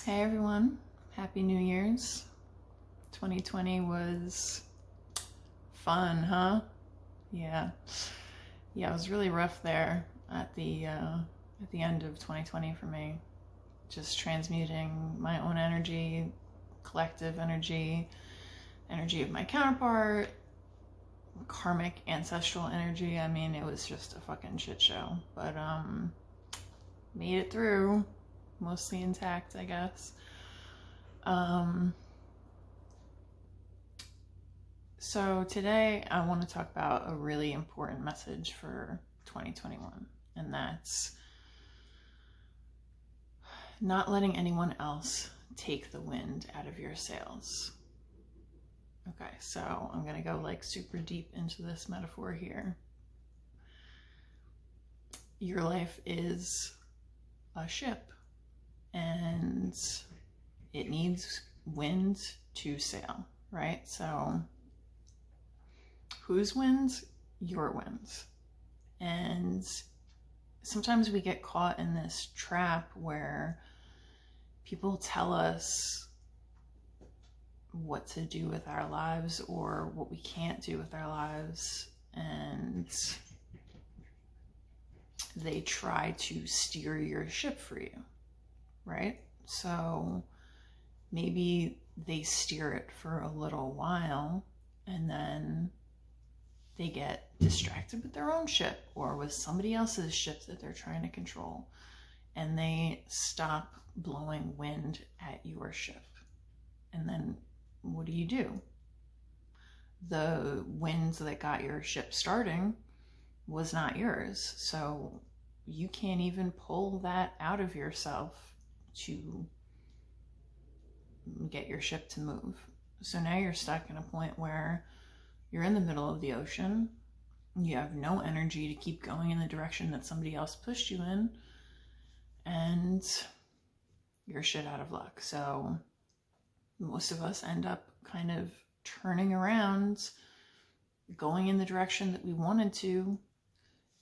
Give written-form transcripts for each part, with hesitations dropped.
Hey everyone, Happy New Year's. 2020 was fun, huh? Yeah. Yeah, it was really rough there at the end of 2020 for me. Just transmuting my own energy, collective energy, energy of my counterpart, karmic ancestral energy. I mean, it was just a fucking shit show, but made it through, mostly intact, I guess. So today I want to talk about a really important message for 2021, and that's not letting anyone else take the wind out of your sails. Okay, so I'm gonna go like super deep into this metaphor here. Your life is a ship, and it needs wind to sail, right? So whose winds? Your winds. And sometimes we get caught in this trap where people tell us what to do with our lives or what we can't do with our lives, and they try to steer your ship for you, right? So maybe they steer it for a little while, and then they get distracted with their own ship or with somebody else's ship that they're trying to control, and they stop blowing wind at your ship. And then what do? The wind that got your ship starting was not yours, so you can't even pull that out of yourself to get your ship to move. So now you're stuck in a point where you're in the middle of the ocean. You have no energy to keep going in the direction that somebody else pushed you in, and you're shit out of luck. So most of us end up kind of turning around, going in the direction that we wanted to,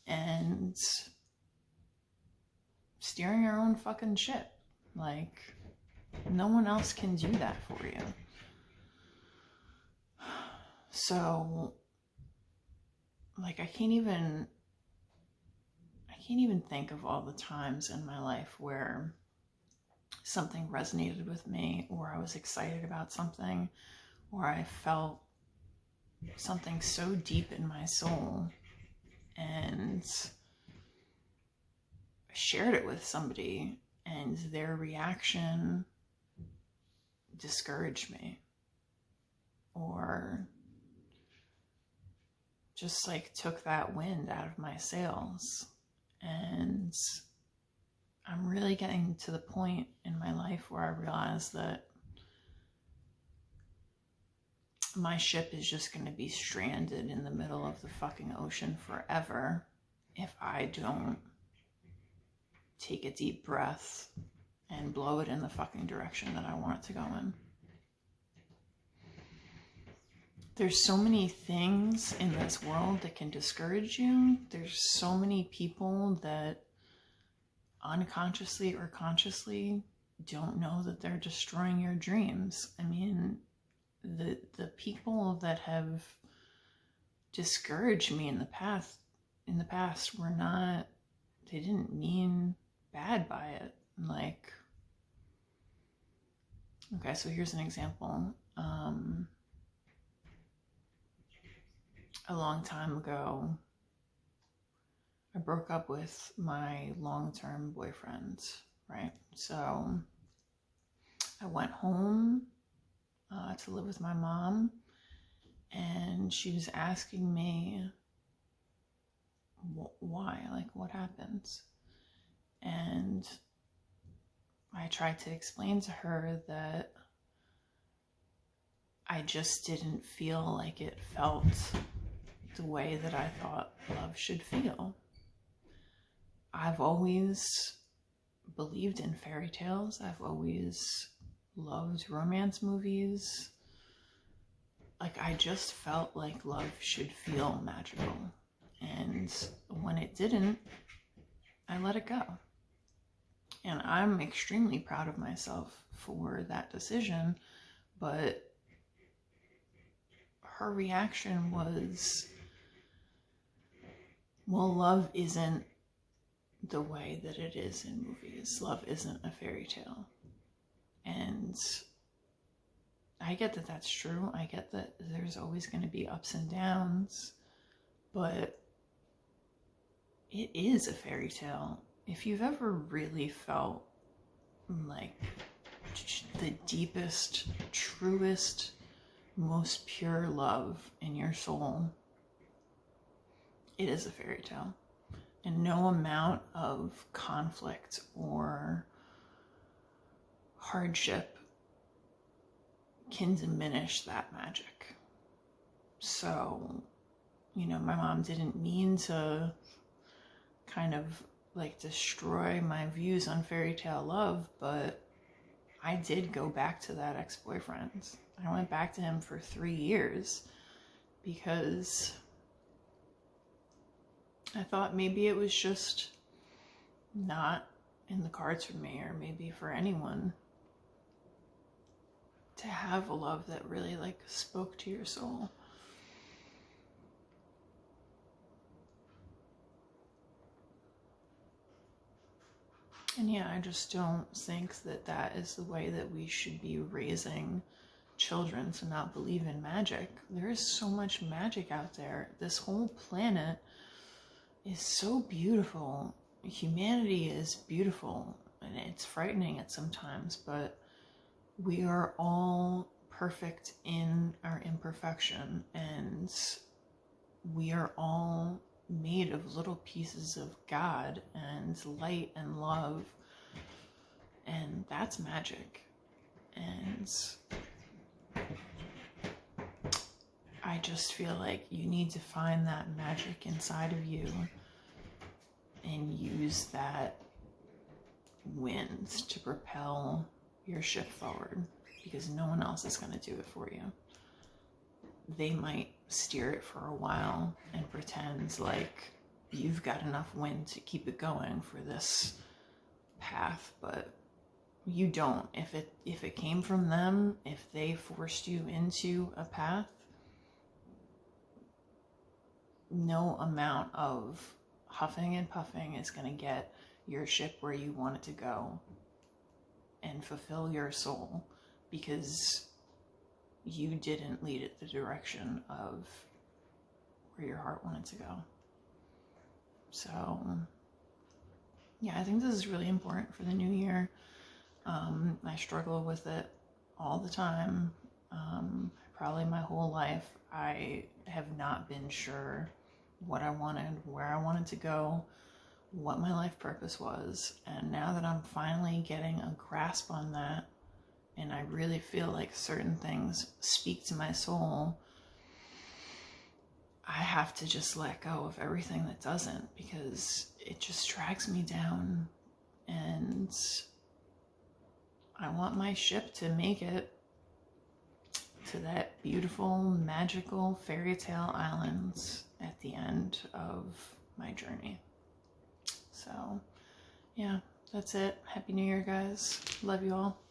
and steering our own fucking ship. Like, no one else can do that for you. So, like, I can't even think of all the times in my life where something resonated with me, or I was excited about something, or I felt something so deep in my soul and I shared it with somebody, and their reaction discouraged me, or just like took that wind out of my sails. And I'm really getting to the point in my life where I realize that my ship is just going to be stranded in the middle of the fucking ocean forever if I don't take a deep breath and blow it in the fucking direction that I want it to go in. There's so many things in this world that can discourage you. There's so many people that unconsciously or consciously don't know that they're destroying your dreams. I mean, the people that have discouraged me in the past were not, they didn't mean bad by it. Like, okay, so here's an example. A long time ago, I broke up with my long-term boyfriend, right? So I went home to live with my mom, and she was asking me why, like, what happened? And I tried to explain to her that I just didn't feel like it felt the way that I thought love should feel. I've always believed in fairy tales. I've always loved romance movies. Like, I just felt like love should feel magical. And when it didn't, I let it go. And I'm extremely proud of myself for that decision, but her reaction was, well, love isn't the way that it is in movies. Love isn't a fairy tale. And I get that that's true. I get that there's always going to be ups and downs, but it is a fairy tale. If you've ever really felt like the deepest, truest, most pure love in your soul, it is a fairy tale. And no amount of conflict or hardship can diminish that magic. So, you know, my mom didn't mean to kind of like destroy my views on fairy tale love, but I did go back to that ex-boyfriend. I went back to him for 3 years because I thought maybe it was just not in the cards for me, or maybe for anyone, to have a love that really like spoke to your soul. And yeah, I just don't think that that is the way that we should be raising children to not believe in magic. There is so much magic out there. This whole planet is so beautiful. Humanity is beautiful, and it's frightening at sometimes, but we are all perfect in our imperfection, and we are all made of little pieces of God and light and love, and that's magic. And I just feel like you need to find that magic inside of you and use that wind to propel your ship forward, because no one else is going to do it for you. They might steer it for a while and pretend like you've got enough wind to keep it going for this path, but you don't. If it came from them, if they forced you into a path, no amount of huffing and puffing is going to get your ship where you want it to go and fulfill your soul, because you didn't lead it the direction of where your heart wanted to go. So yeah, I think this is really important for the new year. I struggle with it all the time. Probably my whole life, I have not been sure what I wanted, where I wanted to go, what my life purpose was. And now that I'm finally getting a grasp on that, and I really feel like certain things speak to my soul, I have to just let go of everything that doesn't, because it just drags me down. And I want my ship to make it to that beautiful, magical fairy tale island at the end of my journey. So yeah, that's it. Happy New Year, guys. Love you all.